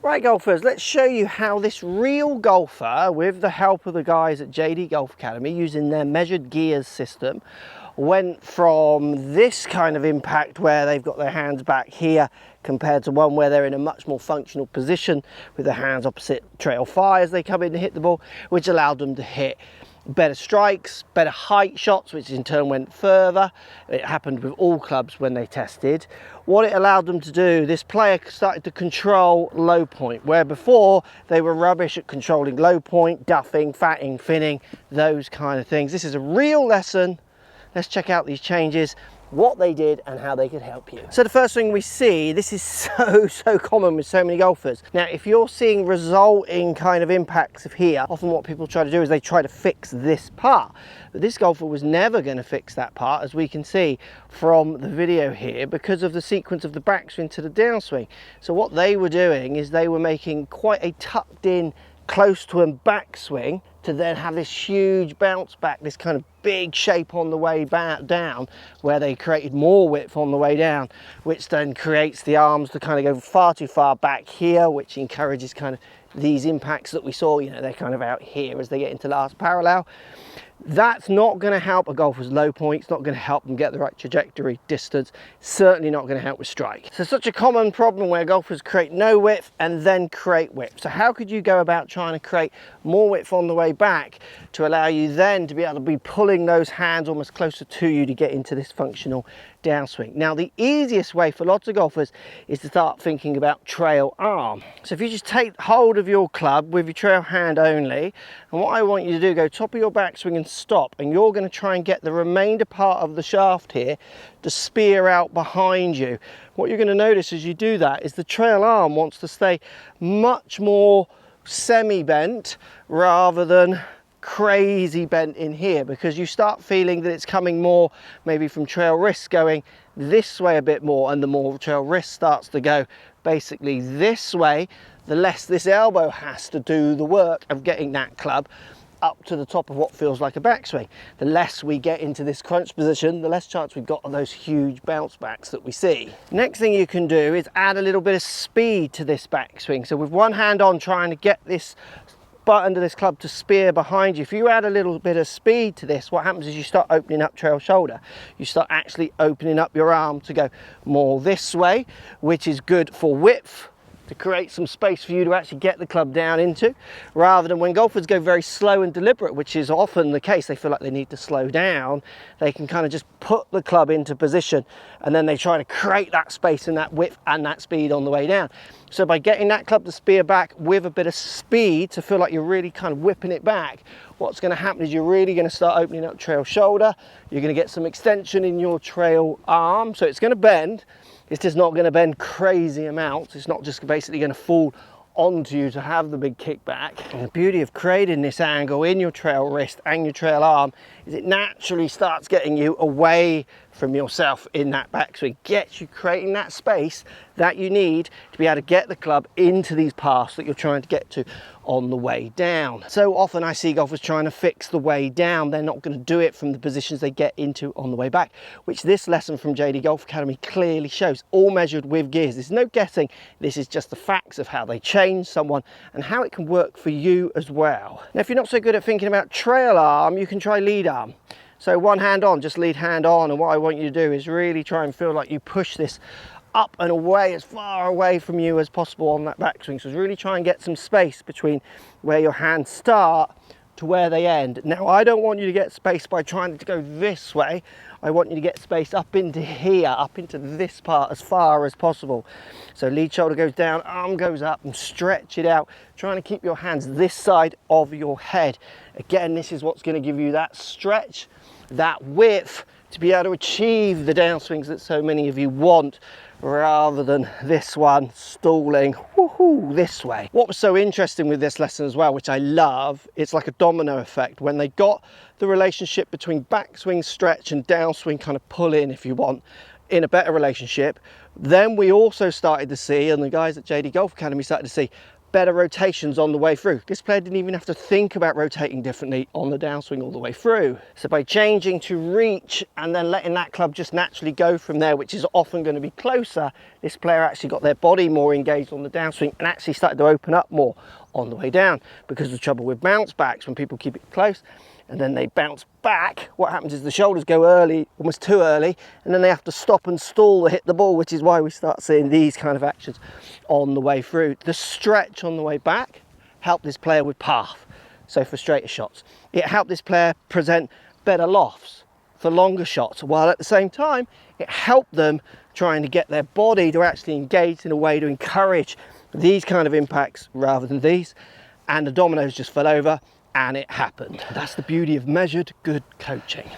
Right golfers, let's show you how this real golfer, with the help of the guys at JD Golf Academy using their measured gears system, went from this kind of impact where they've got their hands back here compared to one where they're in a much more functional position with their hands opposite trail 5 as they come in to hit the ball, which allowed them to hit better strikes, better height shots, which in turn went further. It happened with all clubs when they tested. What it allowed them to do, this player started to control low point, where before they were rubbish at controlling low point, duffing, fatting, finning, those kind of things. This is a real lesson. Let's check out these changes, what they did and how they could help you. So the first thing we see, this is so common with so many golfers. Now, if you're seeing resulting kind of impacts of here, often what people try to do is they try to fix this part. But this golfer was never going to fix that part, as we can see from the video here, because of the sequence of the backswing to the downswing. So what they were doing is they were making quite a tucked in, close to a backswing to then have this huge bounce back, this kind of big shape on the way back down, where they created more width on the way down, which then creates the arms to kind of go far too far back here, which encourages kind of these impacts that we saw. You know, they're kind of out here as they get into last parallel. That's not going to help a golfer's low point. It's not going to help them get the right trajectory, distance. Certainly not going to help with strike. So such a common problem where golfers create no width and then create width. So how could you go about trying to create more width on the way back to allow you then to be able to be pulling those hands almost closer to you to get into this functional downswing? Now, the easiest way for lots of golfers is to start thinking about trail arm. So if you just take hold of your club with your trail hand only, and what I want you to do, go top of your backswing and stop, and you're going to try and get the remainder part of the shaft here to spear out behind you. What you're going to notice as you do that is the trail arm wants to stay much more semi-bent rather than crazy bent in here, because you start feeling that it's coming more maybe from trail wrist going this way a bit more, and the more trail wrist starts to go basically this way, the less this elbow has to do the work of getting that club up to the top of what feels like a backswing. The less we get into this crunch position, the less chance we've got of those huge bounce backs that we see. Next thing you can do is add a little bit of speed to this backswing. So with one hand on, trying to get this butt under this club to spear behind you. If you add a little bit of speed to this, what happens is you start opening up trail shoulder. You start actually opening up your arm to go more this way, which is good for width, to create some space for you to actually get the club down into, rather than when golfers go very slow and deliberate, which is often the case, they feel like they need to slow down, they can kind of just put the club into position and then they try to create that space and that width and that speed on the way down. So by getting that club to spear back with a bit of speed to feel like you're really kind of whipping it back, what's going to happen is you're really going to start opening up trail shoulder. You're going to get some extension in your trail arm, so it's going to bend. It's just not going to bend crazy amounts. It's not just basically going to fall onto you to have the big kickback. And the beauty of creating this angle in your trail wrist and your trail arm is it naturally starts getting you away from yourself in that backswing, gets you creating that space that you need to be able to get the club into these paths that you're trying to get to on the way down. So often I see golfers trying to fix the way down. They're not going to do it from the positions they get into on the way back, which this lesson from JD Golf Academy clearly shows, all measured with gears. There's no guessing. This is just the facts of how they change someone and how it can work for you as well. Now, if you're not so good at thinking about trail arm, you can try lead arm. So one hand on, just lead hand on, and what I want you to do is really try and feel like you push this up and away, as far away from you as possible on that backswing. So really try and get some space between where your hands start to where they end. Now, I don't want you to get space by trying to go this way. I want you to get space up into here, up into this part as far as possible. So lead shoulder goes down, arm goes up, and stretch it out, trying to keep your hands this side of your head. Again, this is what's going to give you that stretch, that width, to be able to achieve the downswings that so many of you want, rather than this one stalling this way. What was so interesting with this lesson as well, which I love, it's like a domino effect. When they got the relationship between backswing stretch and downswing kind of pull in, if you want, in a better relationship, then we also started to see, and the guys at JD Golf Academy started to see, better rotations on the way through. This player didn't even have to think about rotating differently on the downswing all the way through. So by changing to reach and then letting that club just naturally go from there, which is often going to be closer, this player actually got their body more engaged on the downswing and actually started to open up more on the way down. Because the trouble with bounce backs, when people keep it close and then they bounce back, what happens is the shoulders go early, almost too early, and then they have to stop and stall to hit the ball, which is why we start seeing these kind of actions on the way through. The stretch on the way back helped this player with path, so for straighter shots. It helped this player present better lofts for longer shots, while at the same time it helped them trying to get their body to actually engage in a way to encourage these kind of impacts rather than these, and the dominoes just fell over and it happened. That's the beauty of measured good coaching.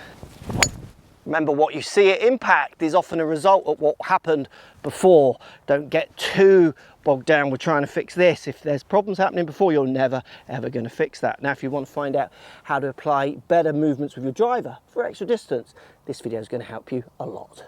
Remember, what you see at impact is often a result of what happened before. Don't get too bogged down with trying to fix this. If there's problems happening before, you're never ever going to fix that. Now, if you want to find out how to apply better movements with your driver for extra distance, this video is going to help you a lot.